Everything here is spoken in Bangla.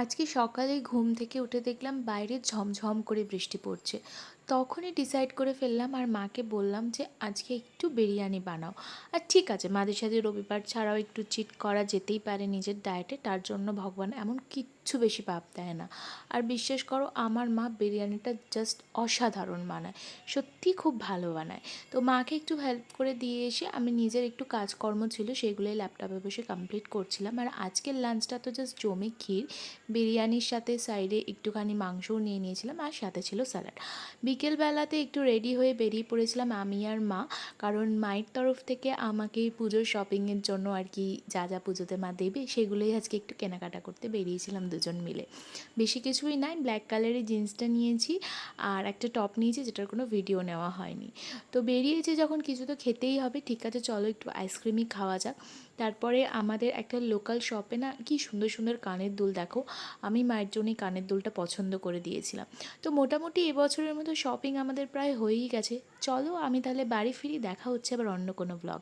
আজকে সকালে ঘুম থেকে উঠে দেখলাম বাইরে ঝমঝম করে বৃষ্টি পড়ছে। তখনই ডিসাইড করে ফেললাম আর মাকে বললাম যে আজকে একটু বিরিয়ানি বানাও। আর ঠিক আছে, মাঝে সাঝে রবিবার ছাড়াও একটু চিট করা যেতেই পারে নিজের ডায়েটে, তার জন্য ভগবান এমন কিচ্ছু বেশি পাপ দেয় না। আর বিশ্বাস করো, আমার মা বিরিয়ানিটা জাস্ট অসাধারণ বানায়, সত্যি খুব ভালো বানায়। তো মাকে একটু হেল্প করে দিয়ে এসে আমি নিজের একটু কাজকর্ম ছিল সেগুলোই ল্যাপটপে বসে কমপ্লিট করছিলাম। আর আজকের লাঞ্চটা তো জাস্ট জমে ক্ষীর। বিরিয়ানির সাথে সাইডে একটুখানি মাংসও নিয়ে নিয়েছিলাম, আর সাথে ছিল স্যালাড। বিকেলবেলাতে একটু রেডি হয়ে বেরিয়ে পড়েছিলাম আমি আর মা, কারণ মায়ের তরফ থেকে আমাকে পুজোর শপিংয়ের জন্য আর কি যা যা পুজোতে মা দেবে সেগুলোই আজকে একটু কেনাকাটা করতে বেরিয়েছিলাম দুজন মিলে। বেশি কিছুই নাই, ব্ল্যাক কালারের জিন্সটা নিয়েছি আর একটা টপ নিয়েছি যেটার কোনো ভিডিও নেওয়া হয়নি। তো বেরিয়েছি যখন, কিছু তো খেতেই হবে, ঠিক আছে চলো একটু আইসক্রিমই খাওয়া যাক। তারপরে আমাদের একটা লোকাল শপে না কি সুন্দর সুন্দর কানের দুল দেখো, আমি মায়ের জন্যই কানের দুলটা পছন্দ করে দিয়েছিলাম। তো মোটামুটি এবছরের মতো শপিং আমাদের প্রায় হয়েই গেছে। চলো আমি তাহলে বাড়ি ফিরি, দেখা হচ্ছে আবার অন্য কোনো ব্লগ।